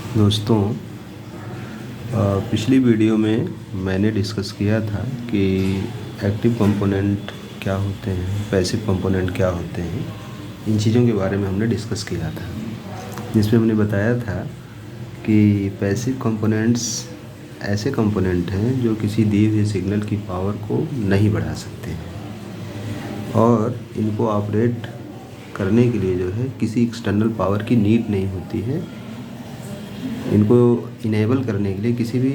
दोस्तों, पिछली वीडियो में मैंने डिस्कस किया था कि एक्टिव कंपोनेंट क्या होते हैं, पैसिव कंपोनेंट क्या होते हैं। इन चीज़ों के बारे में हमने डिस्कस किया था, जिसमें हमने बताया था कि पैसिव कंपोनेंट्स ऐसे कंपोनेंट हैं जो किसी दिए हुए सिग्नल की पावर को नहीं बढ़ा सकते हैं और इनको ऑपरेट करने के लिए जो है किसी एक्सटर्नल पावर की नीड नहीं होती है। इनको इनेबल करने के लिए किसी भी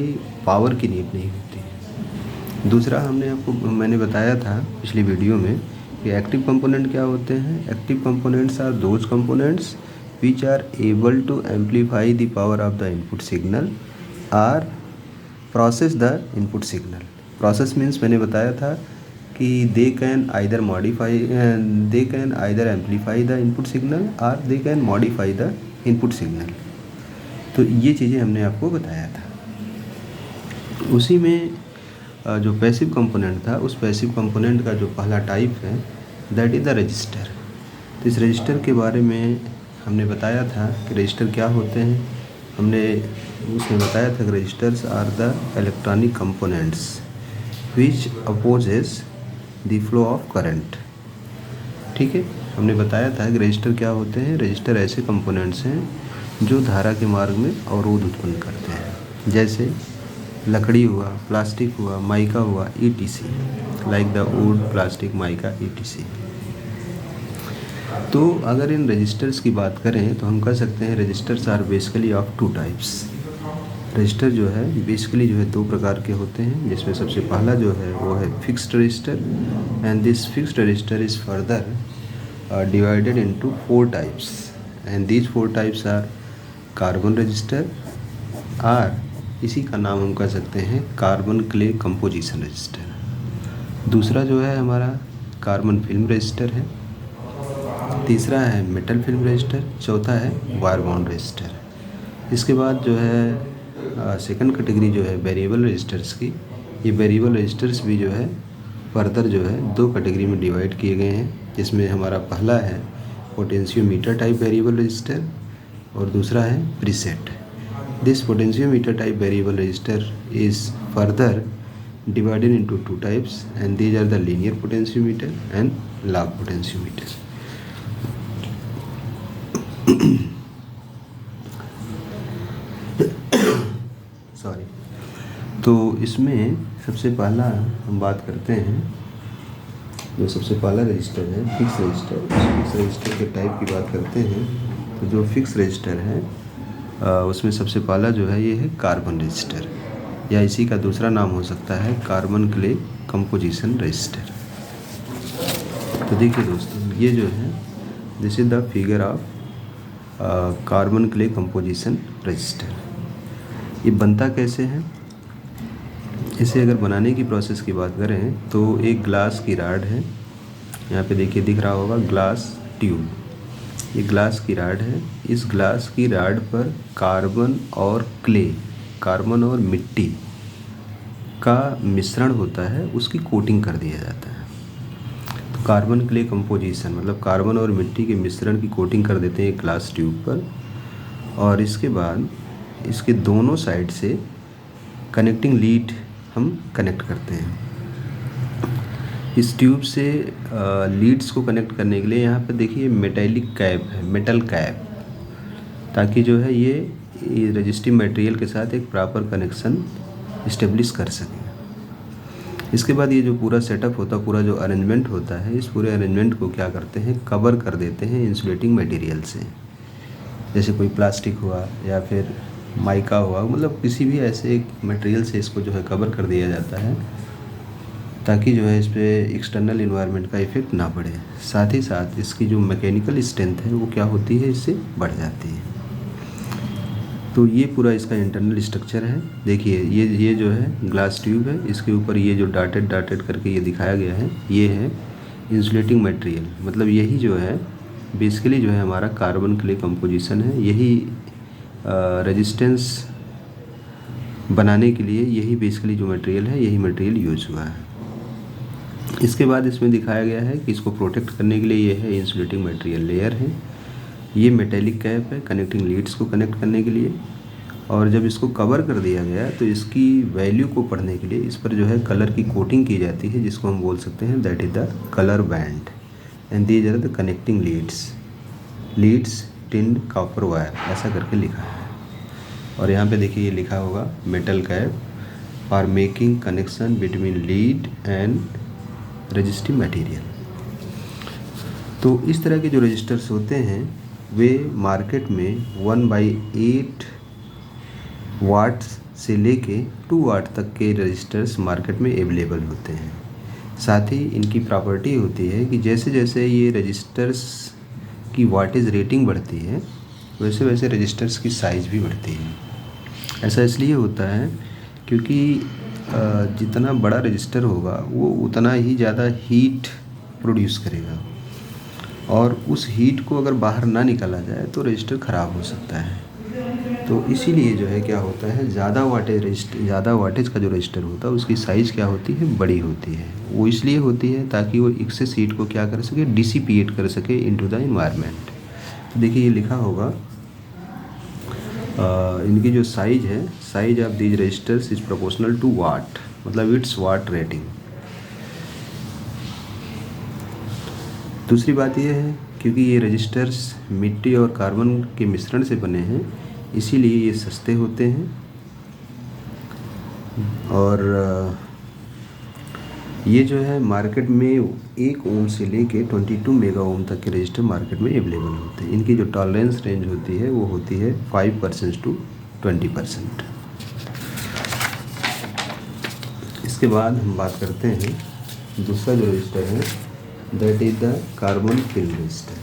पावर की नीड नहीं होती है। दूसरा मैंने बताया था पिछली वीडियो में कि एक्टिव कंपोनेंट क्या होते हैं। Active components are those components which are able to amplify the power of the input signal or process the input signal. Process means मैंने बताया था कि they can either amplify the input signal और they can modify the input signal. तो ये चीज़ें हमने आपको बताया था। उसी में जो पैसिव कंपोनेंट था, उस पैसिव कंपोनेंट का जो पहला टाइप है दैट इज़ द रजिस्टर। तो इस रजिस्टर के बारे में हमने बताया था कि रजिस्टर क्या होते हैं। हमने उसमें बताया था कि resistors are the electronic components which opposes the flow of current. ठीक है, हमने बताया था कि रजिस्टर क्या होते हैं। रजिस्टर ऐसे कंपोनेंट्स हैं जो धारा के मार्ग में अवरोध उत्पन्न करते हैं, जैसे लकड़ी हुआ, प्लास्टिक हुआ, माइका हुआ, ETC, like the wood, plastic, mica, ETC। तो अगर इन रजिस्टर्स की बात करें तो हम कह सकते हैं resistors are basically of two types. Resistor जो है बेसिकली जो है दो प्रकार के होते हैं, जिसमें सबसे पहला जो है वो है fixed resistor and this fixed resistor is further divided into 4 types and these 4 types are carbon resistor और इसी का नाम हम कह सकते हैं कार्बन क्ले कंपोजिशन रजिस्टर। दूसरा जो है हमारा कार्बन फिल्म रजिस्टर है। तीसरा है मेटल फिल्म रजिस्टर। चौथा है वायर बाउंड रजिस्टर। इसके बाद जो है सेकंड कैटेगरी जो है वेरिएबल रजिस्टर्स की। ये वेरिएबल रजिस्टर्स भी जो है फर्दर जो है 2 कैटेगरी में डिवाइड किए गए हैं, जिसमें हमारा पहला है पोटेंशियोमीटर टाइप वेरिएबल रजिस्टर और दूसरा है preset. This potentiometer type variable resistor is further divided into 2 types and these are the linear potentiometer and log potentiometer. Sorry. तो इसमें सबसे पहला हम बात करते हैं, जो सबसे पहला रजिस्टर है फिक्स रजिस्टर। फिक्स रजिस्टर के टाइप की बात करते हैं तो जो फिक्स रजिस्टर है उसमें सबसे पहला जो है ये है कार्बन रजिस्टर, या इसी का दूसरा नाम हो सकता है कार्बन क्ले कंपोजिशन रजिस्टर। तो देखिए दोस्तों, ये जो है this is the figure of carbon clay composition register. ये बनता कैसे है? इसे अगर बनाने की प्रोसेस की बात करें तो एक ग्लास की राड है, यहाँ पे देखिए दिख रहा होगा ग्लास ट्यूब। ये ग्लास की राड है। इस ग्लास की राड पर कार्बन और क्ले, कार्बन और मिट्टी का मिश्रण होता है, उसकी कोटिंग कर दिया जाता है। तो कार्बन क्ले कंपोजिशन मतलब कार्बन और मिट्टी के मिश्रण की कोटिंग कर देते हैं एक ग्लास ट्यूब पर, और इसके बाद इसके दोनों साइड से कनेक्टिंग लीड हम कनेक्ट करते हैं। इस ट्यूब से लीड्स को कनेक्ट करने के लिए यहाँ पर देखिए मेटेलिक कैप है, मेटल कैप, ताकि जो है ये रजिस्टिव मटेरियल के साथ एक प्रॉपर कनेक्शन इस्टेब्लिश कर सकें। इसके बाद ये जो पूरा सेटअप होता है, पूरा जो अरेंजमेंट होता है, इस पूरे अरेंजमेंट को क्या करते हैं, कवर कर देते हैं इंसुलेटिंग मटेरियल से। जैसे कोई प्लास्टिक हुआ या फिर माइका हुआ, मतलब किसी भी ऐसे एक मटेरियल से इसको जो है कवर कर दिया जाता है, ताकि जो है इस पर एक्सटर्नल इन्वायरमेंट का इफ़ेक्ट ना पड़े। साथ ही साथ इसकी जो मैकेनिकल स्ट्रेंथ है वो क्या होती है, इससे बढ़ जाती है। तो ये पूरा इसका इंटरनल स्ट्रक्चर है। देखिए ये जो है ग्लास ट्यूब है, इसके ऊपर ये जो डॉटेड करके ये दिखाया गया है, ये है इंसुलेटिंग मटेरियल। मतलब यही जो है बेसिकली जो है हमारा कार्बन क्ले कंपोजिशन है। यही रेजिस्टेंस बनाने के लिए यही बेसिकली जो मटेरियल है, यही मटेरियल यूज हुआ है। इसके बाद इसमें दिखाया गया है कि इसको प्रोटेक्ट करने के लिए ये है इंसुलेटिंग मटेरियल लेयर है। ये मेटेलिक कैप है कनेक्टिंग लीड्स को कनेक्ट करने के लिए, और जब इसको कवर कर दिया गया तो इसकी वैल्यू को पढ़ने के लिए इस पर जो है कलर की कोटिंग की जाती है, जिसको हम बोल सकते हैं that is the colour band. And these are the connecting leads tinned copper wire, ऐसा करके लिखा है। और यहाँ पे देखिए ये लिखा होगा metal cap for making connection between lead and resistive material. तो इस तरह के जो रजिस्टर्स होते हैं वे मार्केट में 1/8 वाट्स से लेके 2 वाट तक के रजिस्टर्स मार्केट में अवेलेबल होते हैं। साथ ही इनकी प्रॉपर्टी होती है कि जैसे जैसे ये रजिस्टर्स की वाटेज रेटिंग बढ़ती है वैसे वैसे रजिस्टर्स की साइज़ भी बढ़ती है। ऐसा इसलिए होता है क्योंकि जितना बड़ा रजिस्टर होगा वो उतना ही ज़्यादा हीट प्रोड्यूस करेगा, और उस हीट को अगर बाहर ना निकाला जाए तो रजिस्टर ख़राब हो सकता है। तो इसीलिए जो है क्या होता है, ज़्यादा वाटेज का जो रजिस्टर होता है उसकी साइज़ क्या होती है, बड़ी होती है। वो इसलिए होती है ताकि वो एक्सेस हीट को क्या कर सके, डिसिपिएट कर सके इनटू द एनवायरनमेंट। तो देखिए ये लिखा होगा इनकी जो साइज़ है, size of these resistors is proportional to what, मतलब इट्स वाट रेटिंग। दूसरी बात यह है क्योंकि ये रजिस्टर्स मिट्टी और कार्बन के मिश्रण से बने हैं इसीलिए ये सस्ते होते हैं। और ये जो है मार्केट में 1 ओम से लेके 22 मेगा ओम तक के रजिस्टर मार्केट में अवेलेबल होते हैं। इनकी जो टॉलरेंस रेंज होती है वो होती है 5% to 20%। इसके बाद हम बात करते हैं दूसरा जो रजिस्टर है that is the carbon film register.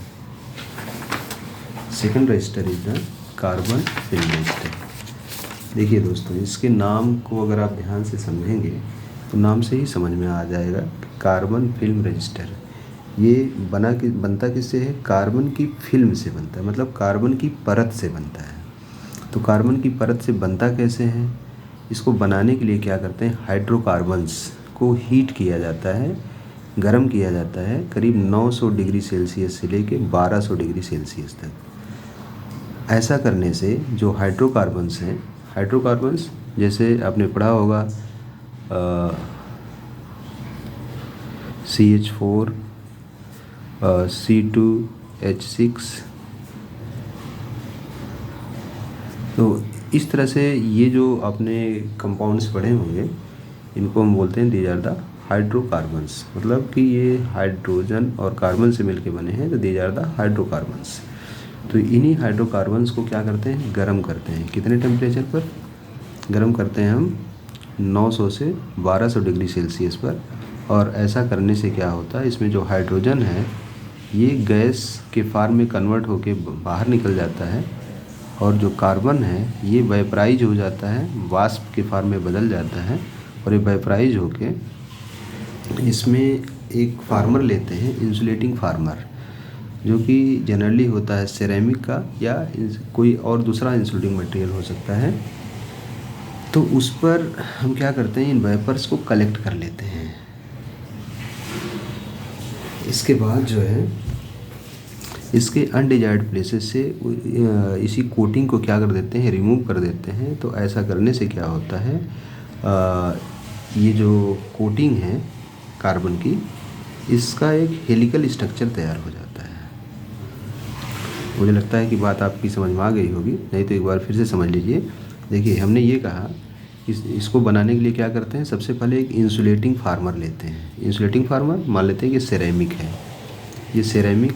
Second register is the carbon film register. देखिए दोस्तों, इसके नाम को अगर आप ध्यान से समझेंगे तो नाम से ही समझ में आ जाएगा कार्बन फिल्म रजिस्टर। ये बनता किससे है, कार्बन की फिल्म से बनता है, मतलब कार्बन की परत से बनता है। तो कार्बन की परत से बनता कैसे है, इसको बनाने के लिए क्या करते हैं, हाइड्रोकार्बन्स को हीट किया जाता है, गर्म किया जाता है करीब 900 डिग्री सेल्सियस से लेके 1200 डिग्री सेल्सियस तक। ऐसा करने से जो हाइड्रोकार्बन्स हैं, हाइड्रोकार्बन्स जैसे आपने पढ़ा होगा CH4 C2H6, तो इस तरह से ये जो आपने कंपाउंड्स पढ़े होंगे इनको हम बोलते हैं दीज आर द हाइड्रोकार्बन्स, मतलब कि ये हाइड्रोजन और कार्बन से मिलके बने हैं तो दीज आर द हाइड्रोकार्बन्स। तो इन्हीं हाइड्रोकार्बन्स को क्या करते हैं, गर्म करते हैं। कितने टेम्परेचर पर गर्म करते हैं हम, 900 से 1200 डिग्री सेल्सियस पर। और ऐसा करने से क्या होता है, इसमें जो हाइड्रोजन है ये गैस के फॉर्म में कन्वर्ट होके बाहर निकल जाता है, और जो कार्बन है ये वेपराइज हो जाता है, वाष्प के फॉर्म में बदल जाता है, और ये वेपराइज होके इसमें एक फार्मर लेते हैं, इंसुलेटिंग फार्मर, जो कि जनरली होता है सिरेमिक का या कोई और दूसरा इंसुलेटिंग मटेरियल हो सकता है। तो उस पर हम क्या करते हैं, इन वेपर्स को कलेक्ट कर लेते हैं। इसके बाद जो है इसके अनडिजायर्ड प्लेसेस से इसी कोटिंग को क्या कर देते हैं, रिमूव कर देते हैं। तो ऐसा करने से क्या होता है, ये जो कोटिंग है कार्बन की, इसका एक हेलिकल स्ट्रक्चर तैयार हो जाता है। मुझे लगता है कि बात आपकी समझ में आ गई होगी, नहीं तो एक बार फिर से समझ लीजिए। देखिए हमने ये कहा इसको बनाने के लिए क्या करते हैं, सबसे पहले एक इंसुलेटिंग फार्मर लेते हैं। इंसुलेटिंग फार्मर मान लेते हैं कि सिरेमिक है, ये सिरेमिक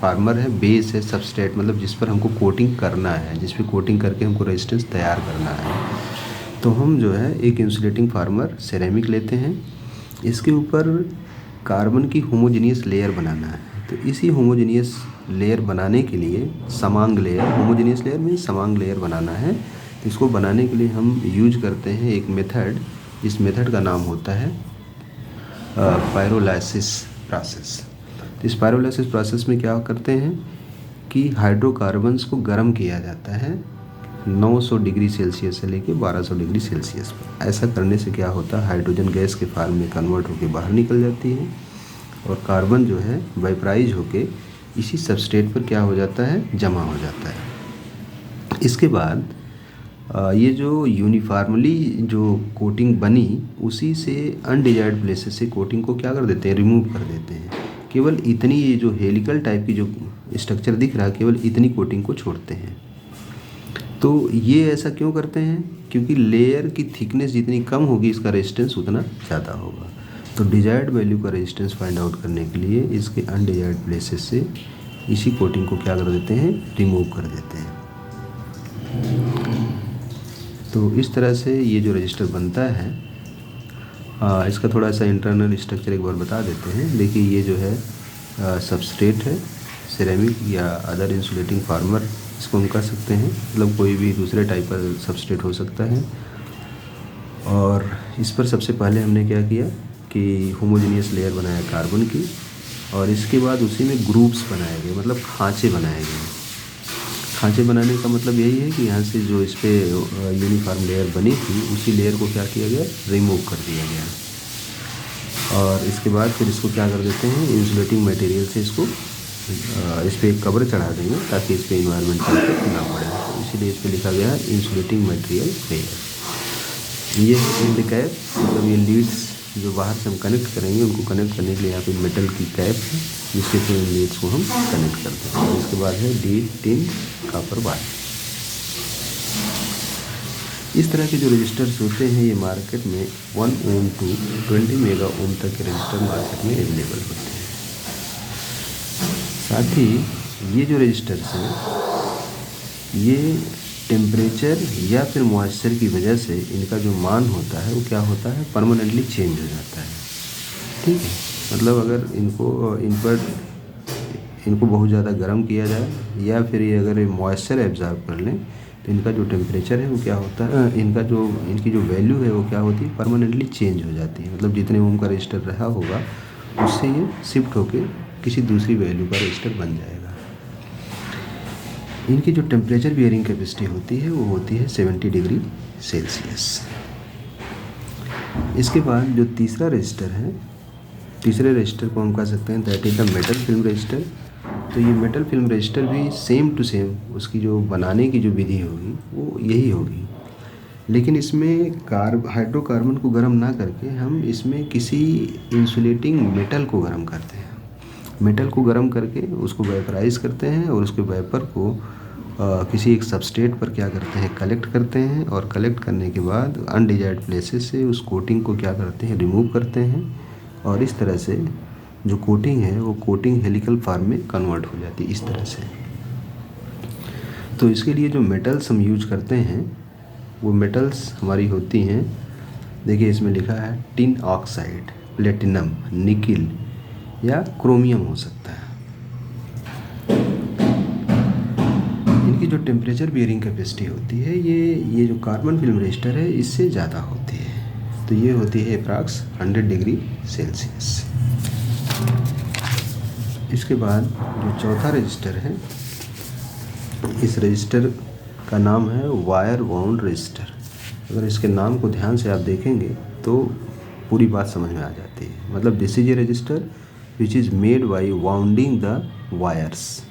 फार्मर है, बेस है, सबस्ट्रेट, मतलब जिस पर हमको कोटिंग करना है, जिस पर कोटिंग करके हमको रेजिस्टेंस तैयार करना है। तो हम जो है एक इंसुलेटिंग फार्मर सिरेमिक लेते हैं, इसके ऊपर कार्बन की होमोजेनियस लेयर बनाना है। तो इसी होमोजेनियस लेयर बनाने के लिए समांग लेयर, होमोजेनियस लेयर में समांग लेयर बनाना है। तो इसको बनाने के लिए हम यूज करते हैं एक मेथड, इस मेथड का नाम होता है पायरोलाइसिस प्रोसेस। तो इस पायरोलाइसिस प्रोसेस में क्या करते हैं कि हाइड्रोकार्बन्स को गर्म किया जाता है 900 डिग्री सेल्सियस से लेके 1200 डिग्री सेल्सियस पर। ऐसा करने से क्या होता है, हाइड्रोजन गैस के फॉर्म में कन्वर्ट होकर बाहर निकल जाती है, और कार्बन जो है वेपराइज होके इसी सबस्ट्रेट पर क्या हो जाता है, जमा हो जाता है। इसके बाद ये जो यूनिफॉर्मली जो कोटिंग बनी उसी से अनडिजायर्ड प्लेसेस से कोटिंग को क्या कर देते हैं, रिमूव कर देते हैं। केवल इतनी, ये जो हेलिकल टाइप की जो स्ट्रक्चर दिख रहा है केवल इतनी कोटिंग को छोड़ते हैं। तो ये ऐसा क्यों करते हैं, क्योंकि लेयर की थिकनेस जितनी कम होगी इसका रेजिस्टेंस उतना ज़्यादा होगा। तो डिजायर्ड वैल्यू का रेजिस्टेंस फाइंड आउट करने के लिए इसके अनडिजायर्ड प्लेसेस से इसी कोटिंग को क्या कर देते हैं, रिमूव कर देते हैं। तो इस तरह से ये जो रजिस्टर बनता है, इसका थोड़ा सा इंटरनल स्ट्रक्चर एक बार बता देते हैं। देखिए ये जो है सबस्ट्रेट है, सिरेमिक या अदर इंसुलेटिंग फार्मर इसको हम कह सकते हैं, मतलब कोई भी दूसरे टाइप का सबस्ट्रेट हो सकता है। और इस पर सबसे पहले हमने क्या किया कि होमोजेनियस लेयर बनाया कार्बन की, और इसके बाद उसी में ग्रुप्स बनाए गए, मतलब खांचे बनाए गए। खांचे बनाने का मतलब यही है कि यहाँ से जो इस पर यूनिफॉर्म लेयर बनी थी उसी लेयर को क्या किया गया, रिमूव कर दिया गया। और इसके बाद फिर इसको क्या कर देते हैं, इंसुलेटिंग मटेरियल से इसको इस पर एक कवर चढ़ा देंगे ताकि इस पर इन्वायरमेंटल इफेक्ट ना पड़े। तो इसीलिए इस पर लिखा गया है इंसुलेटिंग मटेरियल लेयर। ये एंड कैप, मतलब ये लीड्स जो बाहर से हम कनेक्ट करेंगे उनको कनेक्ट करने के लिए यहाँ पे मेटल की कैप है जिसके थ्रू इन लीड्स को हम कनेक्ट करते हैं। और इसके बाद है लीड, टिन, कॉपर वायर। इस तरह के जो रजिस्टर्स होते हैं ये मार्केट में 1 ओम टू 20 मेगा ओम तक के रजिस्टर मार्केट में अवेलेबल होते हैं। साथ ही ये जो रजिस्टर्स हैं ये टेम्परेचर या फिर मॉइस्चर की वजह से इनका जो मान होता है वो क्या होता है, परमानेंटली चेंज हो जाता है। ठीक है, मतलब अगर इनको बहुत ज़्यादा गर्म किया जाए या फिर ये अगर मॉइस्चर एब्जॉर्ब कर लें तो इनका जो टेम्परेचर है वो क्या होता है, इनकी जो वैल्यू है वो क्या होती है, परमानेंटली चेंज हो जाती है। मतलब जितने ओम का रजिस्टर रहा होगा उससे ये शिफ्ट होके किसी दूसरी वैल्यू का रजिस्टर बन जाएगा। इनकी जो टेम्परेचर बियरिंग कैपेसिटी होती है वो होती है 70 डिग्री सेल्सियस। इसके बाद जो तीसरा रजिस्टर है, तीसरे रजिस्टर को हम कह सकते हैं that is the metal film register. तो ये मेटल फिल्म रजिस्टर भी सेम टू सेम उसकी जो बनाने की जो विधि होगी वो यही होगी, लेकिन इसमें हाइड्रोकार्बन को गर्म ना करके हम इसमें किसी इंसुलेटिंग मेटल को गर्म करते हैं। मेटल को गर्म करके उसको वेपराइज करते हैं और उसके वेपर को किसी एक सबस्ट्रेट पर क्या करते हैं, कलेक्ट करते हैं। और कलेक्ट करने के बाद अनडिजायर्ड प्लेसेस से उस कोटिंग को क्या करते हैं, रिमूव करते हैं। और इस तरह से जो कोटिंग है वो कोटिंग हेलिकल फॉर्म में कन्वर्ट हो जाती है इस तरह से। तो इसके लिए जो मेटल्स हम यूज करते हैं वो मेटल्स हमारी होती हैं, देखिए इसमें लिखा है टिन ऑक्साइड, प्लेटिनम, निकिल या क्रोमियम हो सकता है। इनकी जो टेम्परेचर बियरिंग कैपेसिटी होती है ये जो कार्बन फिल्म रजिस्टर है इससे ज़्यादा होती है। तो ये होती है अप्रॉक्स 100 डिग्री सेल्सियस। इसके बाद जो चौथा रजिस्टर है, इस रजिस्टर का नाम है वायर वाउंड रजिस्टर। अगर इसके नाम को ध्यान से आप देखेंगे तो पूरी बात समझ में आ जाती है। मतलब this is a register which is made by wounding the wires.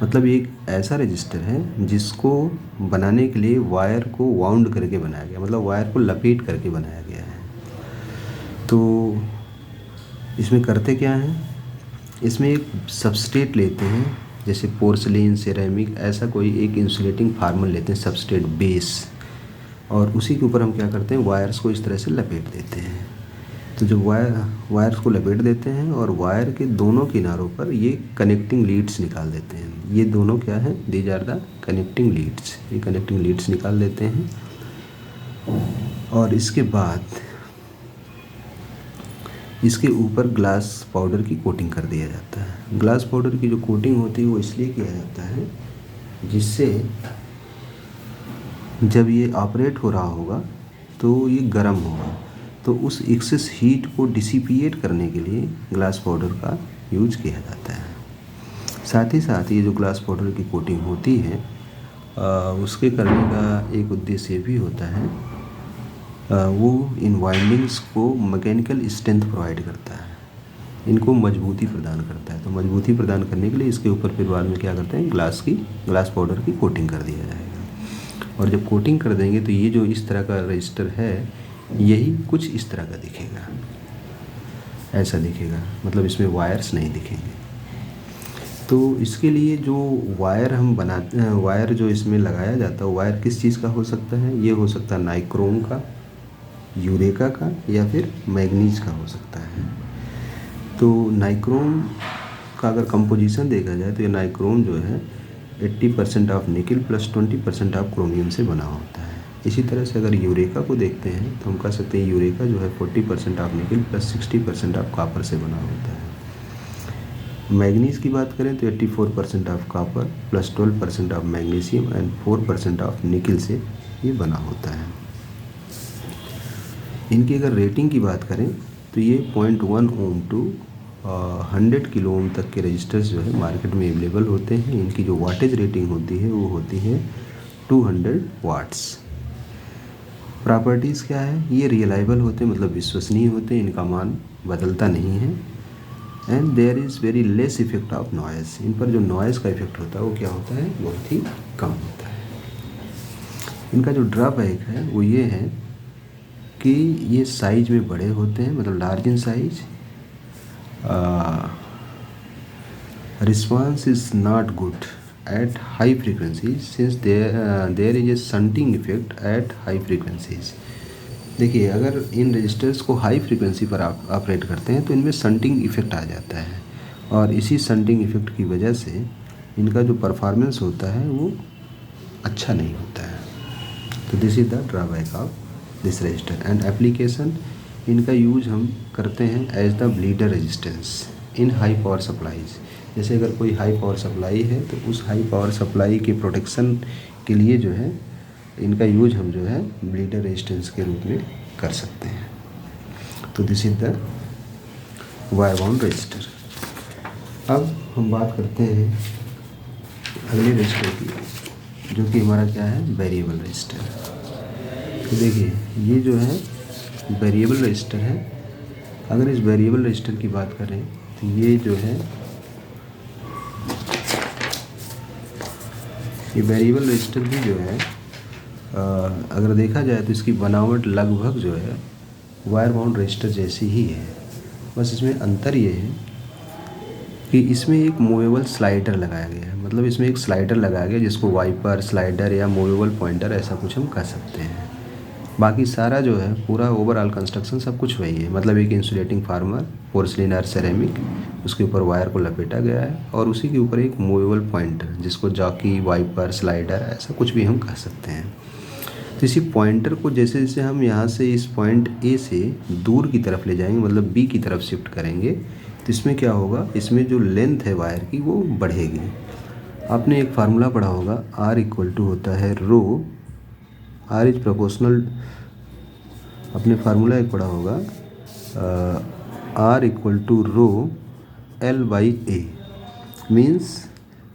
मतलब एक ऐसा रजिस्टर है जिसको बनाने के लिए वायर को वाउंड करके बनाया गया, मतलब वायर को लपेट करके बनाया गया है। तो इसमें करते क्या हैं, इसमें एक सबस्ट्रेट लेते हैं, जैसे पोर्सलिन, सिरेमिक, ऐसा कोई एक इंसुलेटिंग फार्मल लेते हैं सबस्ट्रेट बेस, और उसी के ऊपर हम क्या करते हैं, वायर्स को इस तरह से लपेट देते हैं। तो जब वायर्स को लपेट देते हैं और वायर के दोनों किनारों पर ये कनेक्टिंग लीड्स निकाल देते हैं। ये दोनों क्या है, these are the connecting leads. ये कनेक्टिंग लीड्स निकाल देते हैं और इसके बाद इसके ऊपर ग्लास पाउडर की कोटिंग कर दिया जाता है। ग्लास पाउडर की जो कोटिंग होती है वो इसलिए किया जाता है जिससे जब ये ऑपरेट हो रहा होगा तो ये गर्म होगा, तो उस एक्सेस हीट को डिसिपिएट करने के लिए ग्लास पाउडर का यूज किया जाता है। साथ ही साथ ये जो ग्लास पाउडर की कोटिंग होती है उसके करने का एक उद्देश्य भी होता है, वो इन वाइंडिंग्स को मैकेनिकल स्ट्रेंथ प्रोवाइड करता है, इनको मजबूती प्रदान करता है। तो मजबूती प्रदान करने के लिए इसके ऊपर फिर बाद में क्या करते हैं, ग्लास पाउडर की कोटिंग कर दिया जाएगा। और जब कोटिंग कर देंगे तो ये जो इस तरह का रजिस्टर है यही कुछ इस तरह का दिखेगा, ऐसा दिखेगा, मतलब इसमें वायर्स नहीं दिखेंगे। तो इसके लिए जो वायर हम बनाते हैं, वायर जो इसमें लगाया जाता है, वायर किस चीज़ का हो सकता है? ये हो सकता है नाइक्रोम का, यूरेका का, या फिर मैग्नीज का हो सकता है। तो नाइक्रोम का अगर कंपोजिशन देखा जाए तो ये नाइक्रोम जो है 80% of nickel plus 20% of chromium से बना होता है। इसी तरह से अगर यूरेका को देखते हैं तो हम कह सकते हैं यूरेका जो है 40% of nickel plus 60% of copper से बना होता है। मैग्नीज की बात करें तो 84% of copper plus 12% of magnesium and 4% of निकल से ये बना होता है। इनकी अगर रेटिंग की बात करें तो ये 0.1 ओम टू 100 किलो ओम तक के रजिस्टर्स जो है मार्केट में अवेलेबल होते हैं। इनकी जो वाटेज रेटिंग होती है वो होती है 200 वाट्स। प्रॉपर्टीज़ क्या है? ये रियलाइबल होते हैं, मतलब विश्वसनीय होते हैं, इनका मान बदलता नहीं है। And there is very less effect of noise. इन पर जो नॉइज़ का इफेक्ट होता है वो क्या होता है? बहुत ही कम होता है। इनका जो ड्रॉबैक है वो ये है कि ये साइज में बड़े होते हैं, मतलब large in size. Response is not good at high frequencies since there is a shunting effect at high frequencies. देखिए, अगर इन रजिस्टर्स को हाई फ्रीक्वेंसी पर आप ऑपरेट करते हैं तो इनमें शंटिंग इफेक्ट आ जाता है, और इसी शंटिंग इफेक्ट की वजह से इनका जो परफॉर्मेंस होता है वो अच्छा नहीं होता है। तो this is the drawback of this resistor. And application, इनका यूज हम करते हैं as the bleeder resistance in high power supplies. जैसे अगर कोई हाई पावर सप्लाई है तो उस हाई पावर सप्लाई के प्रोटेक्शन के लिए जो है इनका यूज हम जो है ब्लीडर रेजिस्टेंस के रूप में कर सकते हैं। तो this is the wire bound register. अब हम बात करते हैं अगले रजिस्टर की, जो कि हमारा क्या है? Variable resistor. तो देखिए, ये जो है वेरिएबल रजिस्टर है। अगर इस वेरिएबल रजिस्टर की बात करें तो ये जो है, ये वेरिएबल रजिस्टर भी जो है अगर देखा जाए तो इसकी बनावट लगभग जो है वायर बाउंड रजिस्टर जैसी ही है। बस इसमें अंतर ये है कि इसमें एक मूवेबल स्लाइडर लगाया गया है, मतलब इसमें एक स्लाइडर लगाया गया जिसको वाइपर, स्लाइडर या मूवेबल पॉइंटर ऐसा कुछ हम कह सकते हैं। बाकी सारा जो है पूरा ओवरऑल कंस्ट्रक्शन सब कुछ वही है, मतलब एक इंसुलेटिंग फार्मर, पोर्सलिन और सेरेमिक, उसके ऊपर वायर को लपेटा गया है, और उसी के ऊपर एक मूवेबल पॉइंटर जिसको जॉकी, वाइपर, स्लाइडर ऐसा कुछ भी हम कह सकते हैं। तो इसी पॉइंटर को जैसे जैसे हम यहाँ से इस पॉइंट ए से दूर की तरफ ले जाएंगे, मतलब बी की तरफ शिफ्ट करेंगे, तो इसमें क्या होगा? इसमें जो लेंथ है वायर की वो बढ़ेगी। आपने एक फार्मूला पढ़ा होगा, आर इक्वल टू होता है रो, आर इज प्रोपोर्शनल, अपने फार्मूला एक पढ़ा होगा, R equal to rho L by A, means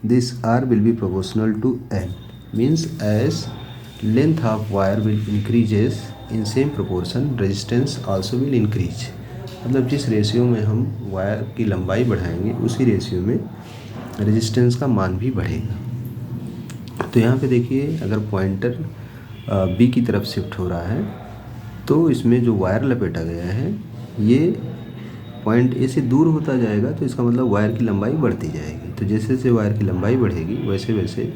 this R will be proportional to L, means as length of wire will increases in same proportion resistance also will increase। मतलब जिस ratio में हम wire की लंबाई बढ़ाएंगे उसी ratio में resistance का मान भी बढ़ेगा। तो यहाँ पे देखिए, अगर पॉइंटर बी की तरफ शिफ्ट हो रहा है तो इसमें जो वायर लपेटा गया है ये पॉइंट ए से दूर होता जाएगा, तो इसका मतलब वायर की लंबाई बढ़ती जाएगी। तो जैसे जैसे वायर की लंबाई बढ़ेगी वैसे वैसे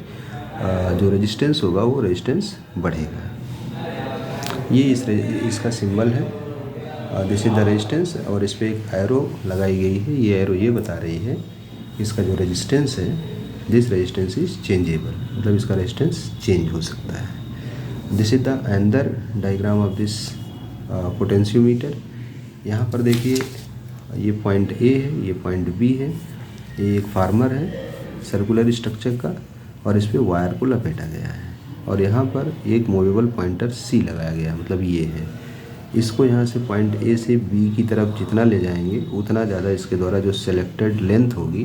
जो रेजिस्टेंस होगा वो रेजिस्टेंस बढ़ेगा। ये इसका सिंबल है, दिस इज द रेजिस्टेंस, और इस पर एक एरो लगाई गई है। ये एरो ये बता रही है इसका जो रेजिस्टेंस है, दिस रेजिस्टेंस इज चेंजेबल, मतलब इसका रेजिस्टेंस चेंज हो सकता है। दिस इज द अंदर डायग्राम ऑफ दिस पोटेंशियोमीटर। यहाँ पर देखिए, ये पॉइंट ए है, ये पॉइंट बी है, ये एक फार्मर है सर्कुलर स्ट्रक्चर का, और इस पर वायर को लपेटा गया है, और यहाँ पर एक मूवेबल पॉइंटर सी लगाया गया है, मतलब ये है। इसको यहाँ से पॉइंट ए से बी की तरफ जितना ले जाएंगे उतना ज़्यादा इसके द्वारा जो सेलेक्टेड लेंथ होगी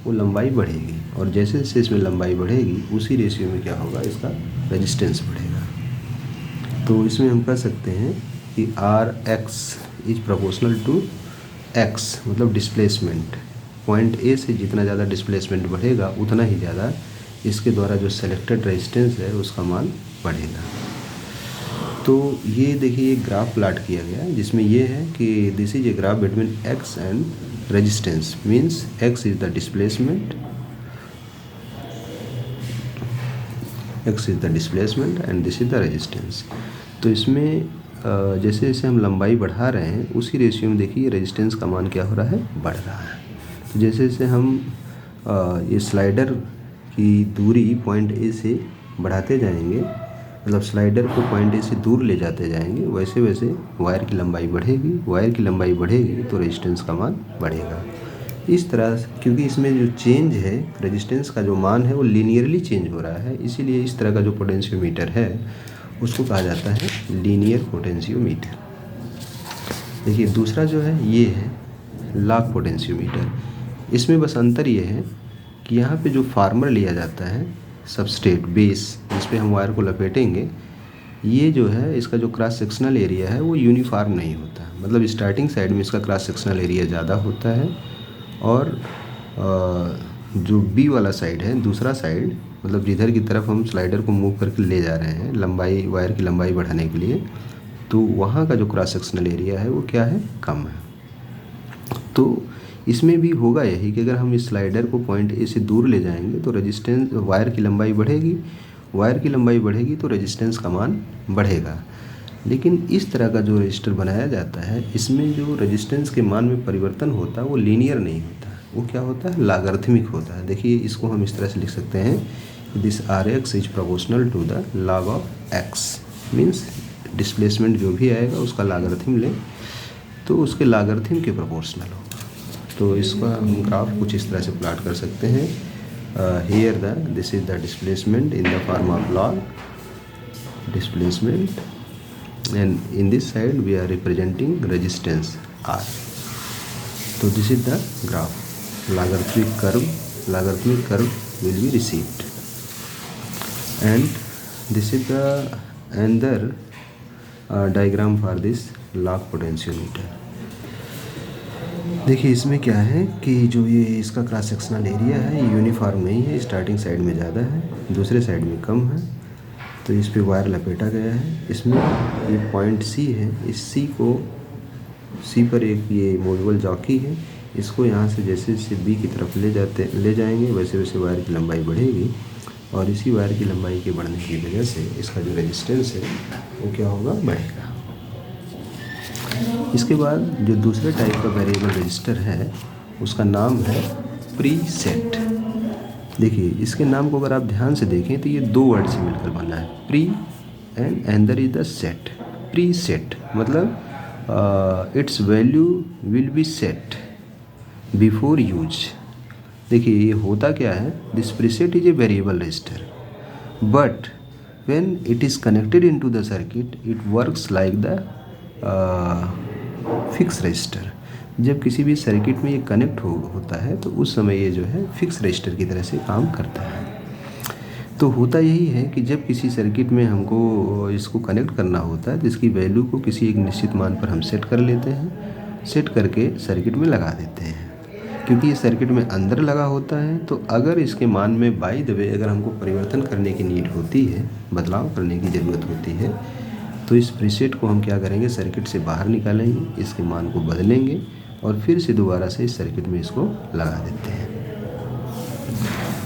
वो लंबाई बढ़ेगी, और जैसे जैसे इसमें लंबाई बढ़ेगी उसी रेशियो में क्या होगा? इसका रेजिस्टेंस बढ़ेगा। तो इसमें हम कह सकते हैं कि R X is proportional to X, मतलब डिस्प्लेसमेंट। पॉइंट ए से जितना ज़्यादा डिस्प्लेसमेंट बढ़ेगा उतना ही ज़्यादा इसके द्वारा जो सेलेक्टेड रेजिस्टेंस है उसका मान बढ़ेगा। तो ये देखिए एक ग्राफ प्लाट किया गया है जिसमें ये है कि this is a graph between x and resistance, means x is the displacement, x is the displacement and this is the resistance. तो इसमें जैसे जैसे हम लंबाई बढ़ा रहे हैं उसी रेशियो में देखिए रेजिस्टेंस का मान क्या हो रहा है, बढ़ रहा है। तो जैसे जैसे हम ये स्लाइडर की दूरी पॉइंट ए से बढ़ाते जाएंगे, मतलब स्लाइडर को पॉइंट ए से दूर ले जाते जाएंगे, वैसे वैसे वायर की लंबाई बढ़ेगी, वायर की लंबाई बढ़ेगी तो रेजिस्टेंस का मान बढ़ेगा। इस तरह से, क्योंकि इसमें जो चेंज है रेजिस्टेंस का जो मान है वो लीनियरली चेंज हो रहा है, इसीलिए इस तरह का जो पोटेंशियोमीटर है उसको कहा जाता है लीनियर पोटेंशियोमीटर। देखिए दूसरा जो है ये है लॉग पोटेंशियोमीटर। इसमें बस अंतर ये है कि यहाँ पे जो फार्मर लिया जाता है सबस्ट्रेट बेस जिस पे हम वायर को लपेटेंगे, ये जो है इसका जो क्रॉस सेक्शनल एरिया है वो यूनिफॉर्म नहीं होता, मतलब स्टार्टिंग साइड में इसका क्रॉस सेक्शनल एरिया ज़्यादा होता है और जो बी वाला साइड है, दूसरा साइड, मतलब जिधर की तरफ हम स्लाइडर को मूव करके ले जा रहे हैं लंबाई, वायर की लंबाई बढ़ाने के लिए, तो वहाँ का जो क्रॉस सेक्शनल एरिया है वो क्या है, कम है। तो इसमें भी होगा यही कि अगर हम इस स्लाइडर को पॉइंट ए से दूर ले जाएंगे तो रेजिस्टेंस, वायर की लंबाई बढ़ेगी, वायर की लंबाई बढ़ेगी तो रेजिस्टेंस का मान बढ़ेगा। लेकिन इस तरह का जो रजिस्टर बनाया जाता है इसमें जो रेजिस्टेंस के मान में परिवर्तन होता है वो लीनियर नहीं होता, वो क्या होता है, लॉगरिथमिक होता है। देखिए इसको हम इस तरह से लिख सकते हैं, this R X is proportional to the log of X, means displacement जो भी आएगा उसका लॉगरिथम लें तो उसके लॉगरिथम के प्रोपोर्शनल होगा। तो इसका हम ग्राफ कुछ इस तरह से प्लाट कर सकते हैं, here the this is the displacement in the form of log displacement and in this side we are representing resistance R. So this is the graph, logarithmic curve will be received, and this is the another diagram for this log potentiometer। देखिए इसमें क्या है कि जो ये इसका cross sectional area है ये यूनिफॉर्म नहीं है, स्टार्टिंग साइड में ज़्यादा है, दूसरे साइड में कम है, तो इस पे वायर लपेटा गया है। इसमें ये पॉइंट सी है, इस सी पर एक ये मूवेबल जॉकी है, इसको यहाँ से जैसे जैसे बी की तरफ ले जाएंगे वैसे वैसे वायर की लंबाई बढ़ेगी और इसी वायर की लंबाई के बढ़ने की वजह से इसका जो रेजिस्टेंस है वो क्या होगा, बढ़ेगा। इसके बाद जो दूसरे टाइप का वेरिएबल रजिस्टर है उसका नाम है प्रीसेट। देखिए इसके नाम को अगर आप ध्यान से देखें तो ये दो वर्ड से मिलकर बना है, pre and another is the set. Pre set मतलब its value will be set before use. देखिए ये होता क्या है, this preset is a variable resistor but when it is connected into the circuit it works like the fix resistor. जब किसी भी circuit में ये कनेक्ट होता है तो उस समय ये जो है फिक्स रजिस्टर की तरह से काम करता है। तो होता यही है कि जब किसी सर्किट में हमको इसको कनेक्ट करना होता है तो इसकी वैल्यू को किसी एक निश्चित मान पर हम सेट कर लेते हैं, सेट करके सर्किट में लगा देते हैं। क्योंकि ये सर्किट में अंदर लगा होता है तो अगर इसके मान में बाय द वे अगर हमको परिवर्तन करने की नीड होती है, बदलाव करने की ज़रूरत होती है, तो इस प्रीसेट को हम क्या करेंगे, सर्किट से बाहर निकालेंगे, इसके मान को बदलेंगे और फिर से दोबारा से इस सर्किट में इसको लगा देते हैं।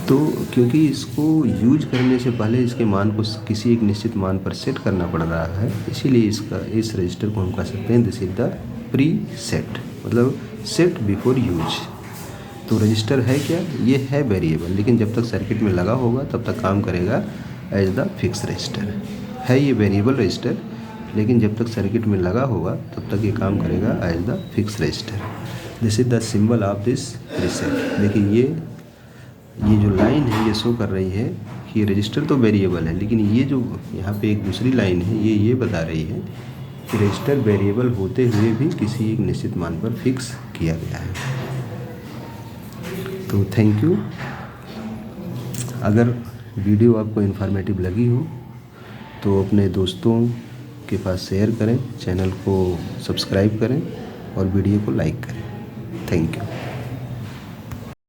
तो क्योंकि इसको यूज करने से पहले इसके मान को किसी एक निश्चित मान पर सेट करना पड़ रहा है, इसीलिए इस रजिस्टर को हम कह सकते हैं this is the pre set, मतलब सेट बिफोर यूज। तो रजिस्टर है क्या, ये है वेरिएबल, लेकिन जब तक सर्किट में लगा होगा तब तक काम करेगा एज द फिक्स रजिस्टर। है ये वेरिएबल रजिस्टर, लेकिन जब तक सर्किट में लगा होगा तब तक ये काम करेगा as the fix resistor. This is the symbol of this preset. देखिए ये जो लाइन है ये शो कर रही है कि ये रजिस्टर तो वेरिएबल है, लेकिन ये जो यहाँ पे एक दूसरी लाइन है ये बता रही है कि रजिस्टर वेरिएबल होते हुए भी किसी एक निश्चित मान पर फिक्स किया गया है। तो थैंक यू। अगर वीडियो आपको इन्फॉर्मेटिव लगी हो तो अपने दोस्तों के पास शेयर करें, चैनल को सब्सक्राइब करें और वीडियो को लाइक करें। Thank you.